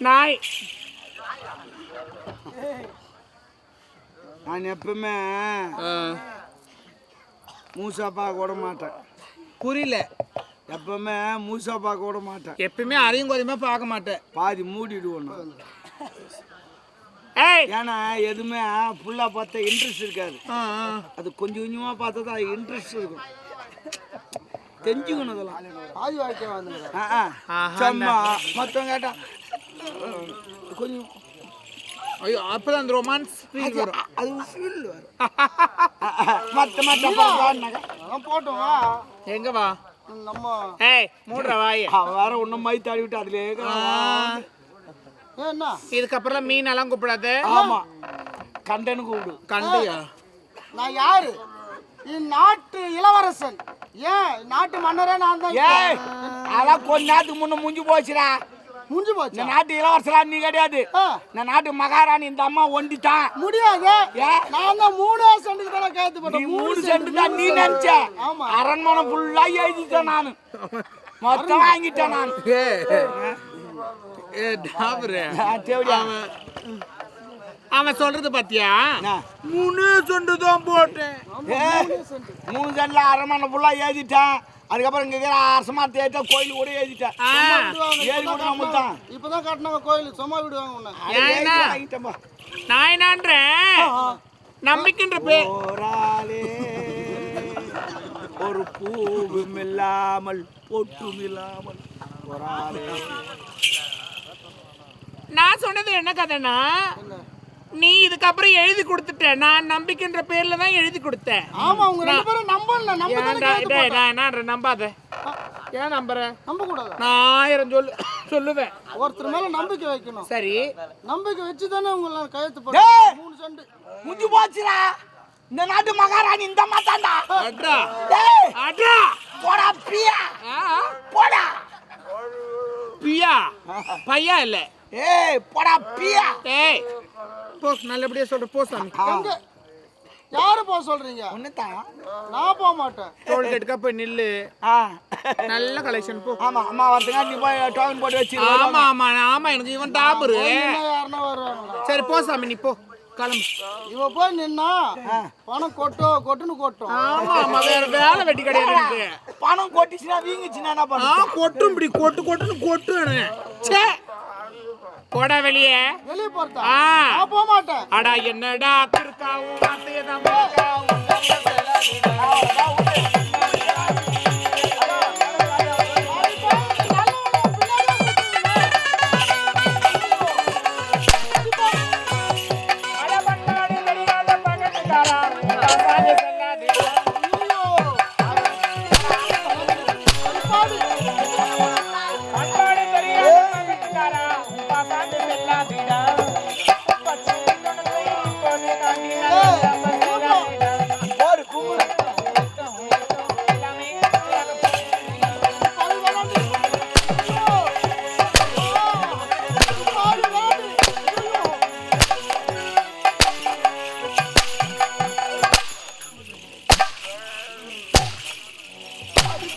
நாய் நான் எப்பவுமே மூசாப்பா கூட மாட்டேன். புரியல. எப்பவுமே மூசாப்பா கூட மாட்டேன். எப்பவுமே அரையும் குறையுமா பார்க்க மாட்டேன். பாதி மூடிடுவோம். ஏன்னா எதுவுமே ஃபுல்லா பார்த்தா இன்ட்ரெஸ்ட் இருக்காது. அது கொஞ்சம் கொஞ்சமா பார்த்தா தான் இன்ட்ரெஸ்ட் இருக்கும். தெரிஞ்சுக்கணும் அதெல்லாம். ஆதி வாழ்க்கை வந்து மொத்தம் கேட்டா கொஞ்சம் ஐயோ அப்பதான் அந்த ரொமான்ஸ் ஃபீல் வரும். அது ஃபீல் வரும். மத்த போட்டோம் வா. எங்க வா நம்ம ஏய் மூடுற வாய். வேற ஒண்ணும் மை தாடி விட்டு அதுல என்ன இதுக்கப்புறம் மீன் எல்லாம் கூப்பிடாது. ஆமா கண்டனு கூப்பிடு. கண்டியா? நான் யாரு? இந்நாட்டு இளவரசன். ஏன் நாட்டு மன்னரே நான் தான். ஏய் அதான் கொஞ்ச நேரத்துக்கு முன்ன முடிஞ்சு போச்சுடா. முடிஞ்சு போச்சு. இந்த நாட்டு இளவரசரா நீ கிடையாது. இந்த நாட்டு மகாராணி இந்த அம்மா ஒண்டிட்டான். முடியாது. நான் தான் 3 சென்ட்டுக்கு தான் கேத்து போட்டேன். 3 சென்ட் தான் நீ நினைச்ச. அரண்மனை ஃபுல்லா எழுதிட்டேன் நானு. மொத்தம் வாங்கிட்டேன் நான். அவன் சொல்றது பாத்தியா? 3 சென்ட் தான் போட்டேன். 3 சென்ட்ல அரண்மனை ஃபுல்லா எழுதிட்டேன். அதுக்கப்புறம் இங்க இருக்கிற அரசமாரத்தை ஏற்ற கோயில் கூட எழுதிட்டேன். ஏறி கூட நம்மதான் இப்பதான் கட்டினாங்க கோயில். சும்மா விடுவாங்க உன்னை. நான் என்னன்றேன் நம்பிக்கின்ற போராளே ஒரு பூவும் இல்லாமல் பொட்டும் இல்லாமல் போராளே. நான் சொன்னது என்ன கதைனா, நீ இதுக்கப்புறம் எழுதி கொடுத்துட்ட. நான் நம்பிக்கின்ற பேர்ல தான் எழுதி கொடுத்தேன். ஆமா உங்க ரெண்டு பேரும் நம்பல. நான் நம்பாத. ஏன் நம்புற? நம்ப கூடாது. நான் 1000 சொல்லுவேன். ஒருத்தர் மேல நம்பிக்கை வைக்கணும். சரி நம்பிக்கை வச்சு தானே உங்களை கையெழுத்து போட்டு 3 சென்ட் முடிஞ்சு போச்சுடா. இந்த நாட்டு மகாராணி இந்த மாத்தாண்டா. அடா அடா போடா பியா. போடா பியா. பையா இல்ல. ஏய் போடா பியா. ஏய் போ நல்லபடியா சொல்ற. போ சாமி. யாரு போக சொல்றீங்க? ஒண்ணுதான். நான் போக மாட்டேன். டோல்கேட்டுக்கா போய் நில்லு. நல்ல கலெக்ஷன் போ. ஆமா அம்மா வரதுங்க நீ போய் டோக்கன் போட்டு வச்சு. ஆமா ஆமா ஆமா எனக்கு இவன் டாபரு. யாருன்னா வருவாங்க. சரி போ சாமி நீ போ. கிளம்பு. இவ போய் நின்னா பணம் கொட்டுன்னு கொட்டும். ஆமா ஆமா வேற வேலை வெட்டி கிடையாது எனக்கு. பணம் கொட்டிச்சுனா வீங்குச்சுனா என்ன பண்ணு? கொட்டும் இப்படி கொட்டுன்னு கொட்டுன்னு. ச்சே போடா வெளியே. வெளியே போறதா? நான் போக மாட்டேன். அடா என்னடா திருக்காவும் வார்த்தையை தான் போகாவும்.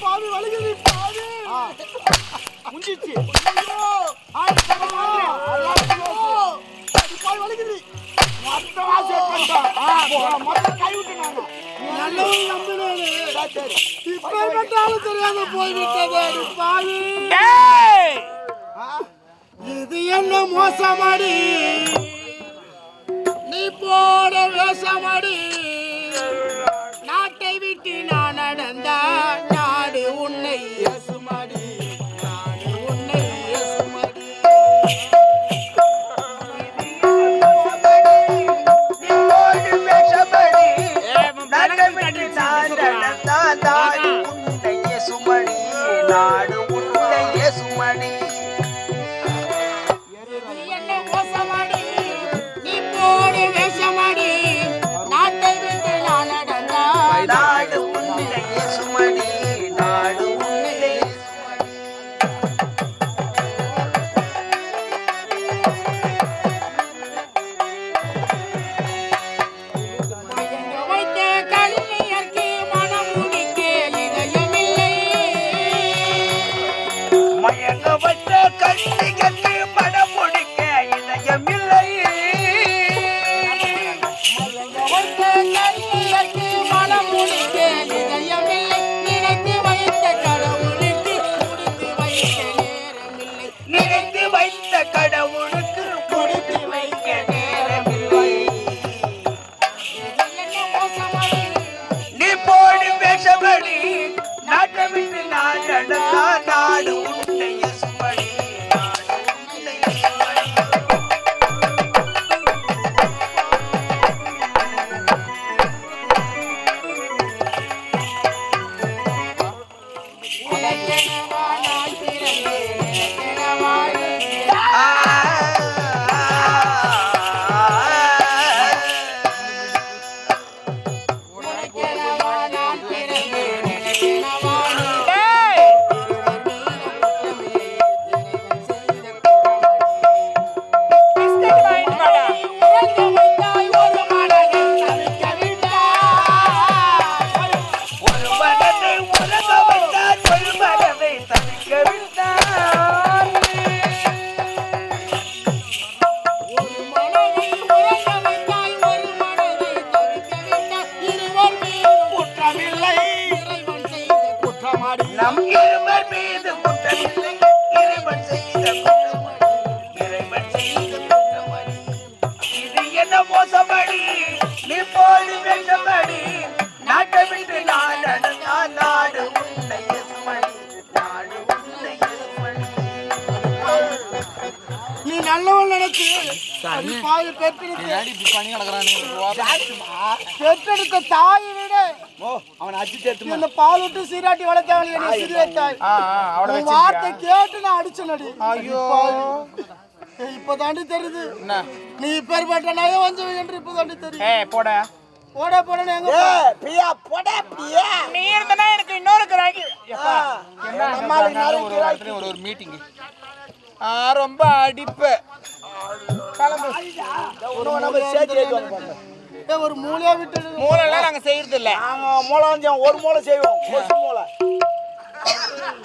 பாவி வலிக்குது பாவி. முடிஞ்சிச்சு. பாவி வலிக்குது. மொத்தமா செட் பண்ணிட்டோம். மொத்தம் கை விட்டு நாங்க. நல்லவன் நம்பினேனே. சரி. இப்ப கட்டாலும் தெரியாத போய்விட்டதே பாவி. டேய் இது என்ன மோசமாடி, நீ போட வேஷமாடி. நாட்டை விட்டு நான் நடந்தால் நாடு உன்னை ஏசுமாடி, நாடு உன்னை ஏசுமாடி. நாடு உன்னையே சுமடி. இது என்ன மோசமாடி, நீ போட வேஷமாடி. நாட்டை விட்டு நான் நடந்தால் நாடு உன்னையே சுமடி. நாடு உன்னையே மயங்க வைத்த கண்ணியர்க்கு மனம் முடிக்க இதயமில்லை. மயங்க வச்ச கண்ணிகளுக்கு படம் முடிக்க இதயமில்லை. மயங்க வைத்த கண்ணியர்க்கு மனம் முடிக்க இதயமில்லை. நினைத்து வைத்த கடவுளுக்கு முடித்து வைக்க நேரமில்லை. நினைத்து வைத்த கடவுளுக்கு முடித்து வைக்க நேரமில்லை. இது என்ன மோசமாடி, நீ போடு வேஷமடி. நாட்டை விட்டு நான் நடந்தா நாடு உன்னையே சுமடி. நாடு உன்னையே சுமடி. உனக்கெனவா நான் பிறந்தேன், எனக்கெனவா இருக்கிறேன். உனக்கெனவா நான் பிறந்தேன், எனக்கெனவா இருக்கிறேன். டேய் பிஸ்கட் வாங்கிட்டு வாடா. ஒரு மனதை உலக வைத்தார், ஒரு மனதை தவிக்க விட்டார். நம் இருவர் மீது குற்றமில்லை. இறைவன் செய்த குற்றமடி. இறைவன் செய்த குற்றமடி. இது என்ன மோசமடி, நீ போடு வேஷமடி. நாட்டை விட்டு நான் நடந்தா நாடு உன்னையே சுமடி. நாடு உன்னையே சுமடி. நீ நல்லவன் நினைச்சு அது பாவி பெற்றெடுத்த தாயை விட ஓ அவனை அடிச்சு தேத்துமா. இந்த பால் விட்டு சீராட்டி வளர்த்தாங்க நீ சிறிய தாய். உன் வார்த்தை கேட்டு நான் அடிச்சனடி. ஐயோ இப்ப தாண்டி தெரியுது நீ இப்பேற்பட்ட நகை வஞ்சவன் என்று இப்ப தாண்டி தெரியும். ஏய் போடா. போட போட எங்க ஏய் பிரியா போடா பிரியா. நீ இருந்தனா எனக்கு இன்னொரு கிராக்கி. எப்பா நம்மால நாளைக்கு ஒரு மீட்டிங் ரொம்ப அடிப்பு கிளம்பு. இன்னும் நம்ம சேர்த்து ஏத்துவாங்க. ஒரு மூலையா விட்டு மூளைலாம் நாங்க செய்யறது இல்ல. நாங்க மூளை வந்து ஒரு மூளை செய்வோம். கொசு மூளை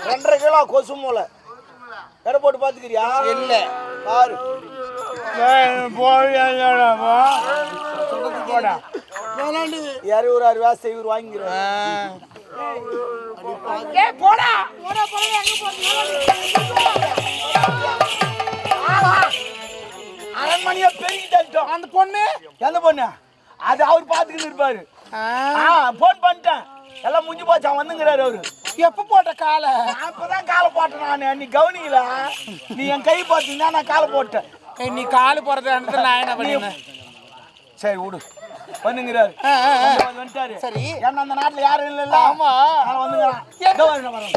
2.5 கிலோ கொசு மூளை எடை போட்டு பாத்துக்கிறியா? இல்ல பாரு போடா. வேணாண்டி. 200 வேஸ்ட் இவர் வாங்கிக்கிறோம். ஏய் போடா. போட போட எங்க போறீங்க? அரண்மனையா பெருகிட்டோம். அந்த பொண்ணு எந்த பொண்ணு? அது அவர் பாத்துக்கிட்டு இருப்பாரு. போன் பண்ணிட்டேன். எல்லாம் முடிஞ்சு போச்சு. அவன் வந்துங்கிறாரு அவரு. எப்ப போட்ட காலை? நான் இப்பதான் காலை போட்டேன். நானு நீ கவனிக்கல. நீ என் கை பார்த்தீங்கன்னா நான் காலை போட்டேன். ஏய் நீ கால் போறது இடத்துல நான் என்ன பண்ணேன்? சரி விடு. வந்துங்கிறாரு. வந்துட்டாரு. சரி. ஏன்னா அந்த நாட்டுல யாரும் இல்ல. ஆமா. நான் வந்துங்கிறான். எங்க வரேன்.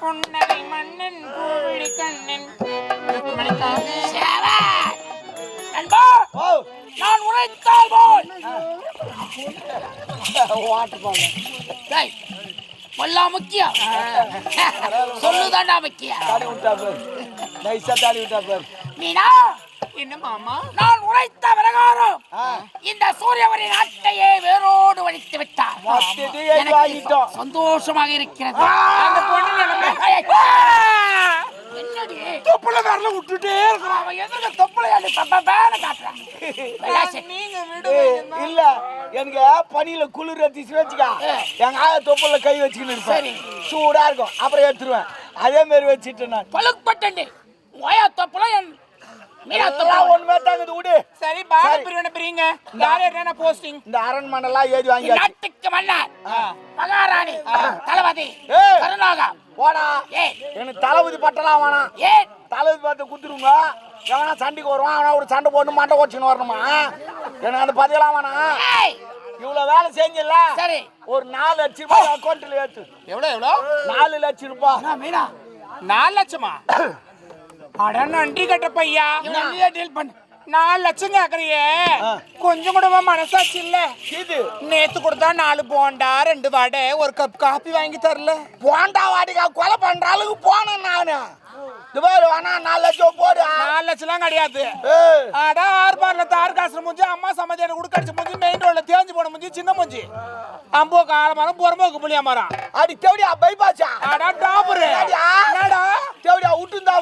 புன்னகை மன்னன் பூவிழி கண்ணன் நண்பா ஓ நான் உழைத்தால் போல் வாட்டர் பால். டேய் மல்லா முக்கியம் சொல்லுதாண்டா முக்கியம். தாடி விட்டா பேர். நைஸா தாடி விட்டா பேர். நீனா என்ன மாமா? நான் உரைத்த பிரகாரம் இந்த சூரியவரின் ஆட்டையே வேரோடு வலித்து விட்டார். எனக்கு சந்தோஷமாக இருக்கிறது. அந்த பொண்ணு நிலைமை என்னடி தொப்புல வரல விட்டுட்டே இருக்கிறான். அவன் எதிர்க்க தொப்புளையாடி பப்பன்னு காட்டுறான். நீங்க விடுவீங்க இல்ல எனக்கு பனியில குளிர் வச்சுச்சு வச்சுக்கா எங்க ஆயா தொப்புல கை வச்சுக்கின்னு இருப்பேன் சூடா இருக்கும் அப்புறம் எடுத்துருவேன் அதே மாதிரி வச்சுட்டு நான் பழுக்கப்பட்டேன் ஓயா தொப்புல என் மீனா தொப்புல ஒண்ணுமே தாங்குது விடு சரி பார பிரிவினை பிரிங்க. யார் என்ன போஸ்டிங்? இந்த அரண்மனை எல்லாம் ஏறி வாங்கி நாட்டுக்கு மன்னர் மகாராணி தளபதி ஏய். கருணாகா போடா ஏய் எனக்கு தளபதி பட்டலாம் வேணாம் ஏய் தளபதி பார்த்து குத்துருங்க எவனா சண்டைக்கு வருவான் அவனா ஒரு சண்டை போட்டு மண்டை ஓடிச்சுன்னு வரணுமா எனக்கு அந்த பதிலாம் வேணாம் ஏய் இவ்வளவு வேலை செஞ்சல சரி ஒரு 4 லட்சம் ரூபாய் அக்கௌண்ட்ல ஏத்து எவ்வளோ 4 லட்சம் ரூபாய் நான் மீனா 4 லட்சமா? அட நன்றி கட்ட பையா, நீயே டீல் பண்ணு. 4 லட்சம் கேக்குறியே கொஞ்சம் கூட மனசாச்சு இல்ல? இது நேத்து கொடுத்தா 4 போண்டா 2 வடை 1 கப் காபி வாங்கி தரல. போண்டா வாடிக்கா கொலை பண்ற அளவுக்கு போனேன் நானு துபாய் வேணா 4 லட்சம் போடு 4 லட்சம்லாம் கிடையாது. ஏய் அட ஆர்பார்ல தார் காசு மூஞ்சி அம்மா சமாதியான கூட கடிச்சு மூஞ்சி மெயின் ரோட்ல தேஞ்சு போன மூஞ்சி சின்ன மூஞ்சி அம்போ காலமரம் புறம்போக்கு புளியா மரம் அடி தேவடியா பைபாஸா அட டாபர் என்னடா தேவடியா விட்டுந்தா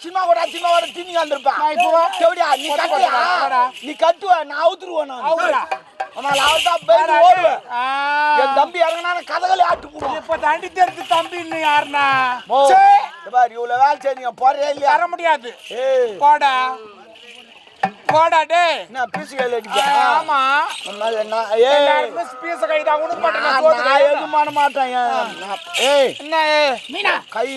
சின்ன கூட திண்ணி வந்திருப்பா தேவடியா நீ கட்டுவ நான் அவுத்துருவேன் நான் அவுரா ஆனால் அவர் தான் பேசி ஓடுவேன் என் தம்பி இறங்கினா கதகளி ஆட்டு போடுவோம் இப்ப தாண்டி தெரிஞ்சு தம்பி இன்னும் யாருன்னா பாரு இவ்வளவு வேலை செய்ய போறே இல்லையா தர முடியாது. ஏய் போடா போடா டே என்ன பீஸ் கையில அடிக்க ஆமா ஏய் பீச கைதா உனக்கு மட்டும் நான் எதுவும் பண்ண மாட்டேன் ஏய் என்ன மீனா கை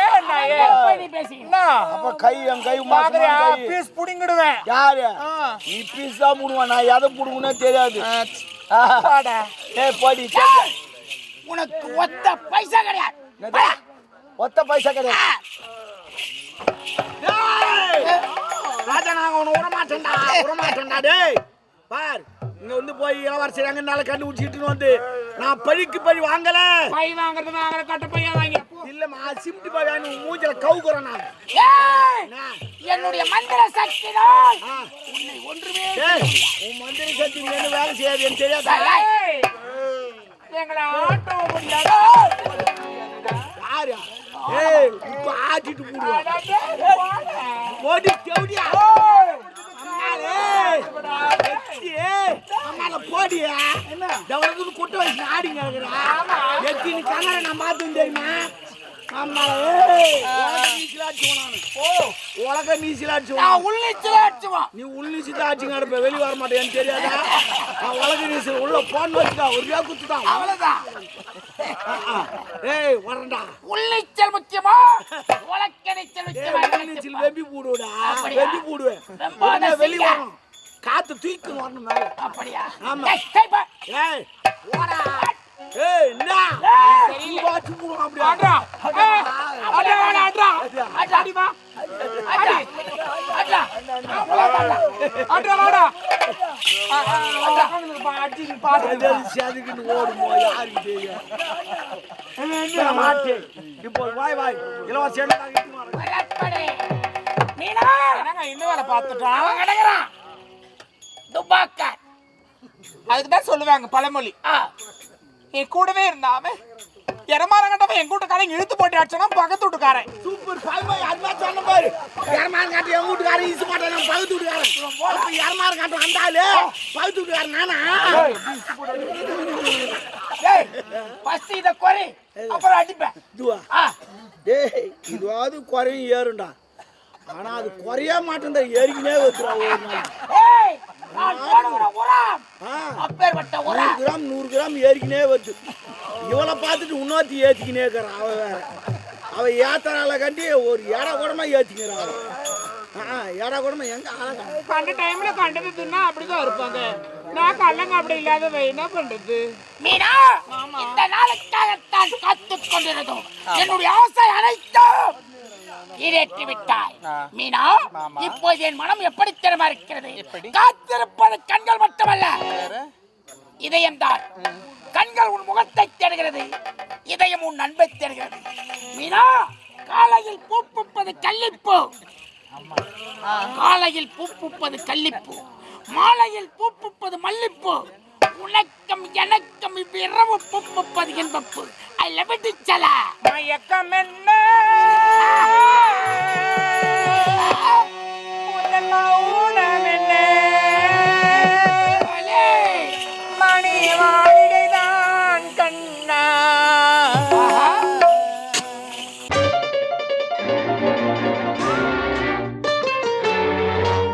என்ன போய் நீ பேசி என்ன அப்ப கை என் கை மாதிரியா மாத்திரம் பீஸ் புடிங்கிடுவேன். யாரு நீ பீஸ் தான் புடுவேன் நான் எதை புடுங்கனே தெரியாது போடா ஏய் போடி உனக்கு ஒத்த பைசா கிடையாது. ஒத்த பைசா கிடையாது ராஜா நாங்க உன்னை விடமாட்டேன்டா டேய் பார் இங்க வந்து போய் இளவரசர் எங்கனால கண்டுபிடிச்சிட்டு வந்து நான் பழிக்கு பழி வாங்கல பை வாங்குறது வாங்குற கட்ட பையன் வாங்கி இல்லம்மா சிம்டி பையன் மூஞ்சில கவுக்குறேன் நான் ஏய் என்னுடைய மந்திர சக்தினால் உன்னை ஒன்றுமே உன் மந்திர சக்தி என்ன வேலை செய்யாது எனக்கு தெரியாதா எங்களை ஆட்டோ முடியாது யாரு ஏய் இப்ப ஆட்டிட்டு போடுவேன் போடி தேவடியா அம்மால போடியா டவுனுக்கு குட்ட வச்சு ஆடிங்க எத்தி நீ கண்ணார நான் பார்த்தேன் தெரியுமா உலக நீச்சலாச்சு நீ உள்நீச்சு தான் ஆச்சுங்க அடுப்ப வெளியே வர மாட்டேன் தெரியாதா நான் உலக நீச்சல் உள்ள போன் வச்சுட்டா ஒரே குத்துதான் அவ்வளவுதான். ஏய் வரண்டா உள்நீச்சல் முக்கியமா உலக்க நீச்சல் முக்கியமா? நீச்சல் வெம்பி போடுடா வெம்பி போடுவேன் வெளியே வரும் காத்து தூக்கி வரணும் மேல அப்படியா? ஆமா. ஏய், கை பா. ஏய் ஓடா ஏய் என்ன நீ வாச்சு போடு அப்படியே ஆட்ரா ஆட்ரா ஆட்ரா அடி வா அடா. அடா. ஆட்ரா வாடா அடி பாத்து அதெல்லாம் சாதிக்கிட்டு ஓடுமோ யாருக்கு தெரியும் மாட்டேன் இப்போ வாய் இளவரசன் வரப்படே. மீனா என்னங்க இன்னும் வேலை பார்த்துட்டான். அவன் கிடக்குறான் துப்பாக்கர். அதுக்கு தான் சொல்லுவாங்க பழமொழி என் கூடவே இருந்தாம எரமாரங்கட்டவன் என் கூட்டக்காரன் இழுத்து போட்டு அடிச்சனா பக்கத்து வீட்டுக்காரன் சூப்பர் பாய் அண்ணா சொன்ன பாரு யாரமார் காட்டு என் வீட்டுக்காரன் ஈசு மாட்டேன் நான் பக்கத்து வீட்டுக்காரன் அப்ப யாரமார் காட்டு வந்தாலே பக்கத்து வீட்டுக்காரன் நானா ஏய் ஃபர்ஸ்ட் இத கொரி அப்புறம் அடிப்பேன். இதுவா டேய் இதுவாது குறையும் ஏறும்டா ஆனா அது குறைய மாட்டேன் ஏறிக்கினே வச்சுறா ஒரு நாள் ஏய் நான் போடுற உரம் அப்பேர்பட்ட உரம் 100 கிராம் ஏறிக்கினே வருது இவளை பார்த்துட்டு இன்னொருத்தி ஏற்றிக்கினே இருக்கிறான் அவ வேற அவ ஏத்தனால கட்டி ஒரு ஏடா கூடமா ஏற்றிக்கிறான் ஏடா கூடமா எங்க ஆளா கண்ட டைம்ல கண்டது தின்னா அப்படிதான் இருப்பாங்க. நான் கல்லங்க அப்படி இல்லாத என்ன பண்றது? மீனா இந்த நாளுக்காகத்தான் காத்துக் கொண்டிருந்தோம். என்னுடைய ஆசை அனைத்தும் ஈரேற்றி விட்டாய் மீனா. இப்போது என் மனம் எப்படி தெரியுமா இருக்கிறது? காத்திருப்பது கண்கள் மட்டுமல்ல இதயம்தான். கண்கள் உன் முகத்தை தேடுகிறது, இதயம் உன் அன்பை தேடுகிறது. மீனா காலையில் பூ பூப்பது கள்ளிப்பூ, காலையில் பூ பூப்பது கள்ளிப்பூ, மாலையில் பூ பூப்பது மல்லிப்பூ, உனக்கம் எனக்கம் இவ்விரவு பூ பூப்பது என்பப்பு. ஐ லவ் இட் சலா. மயக்கம் என்ன மணி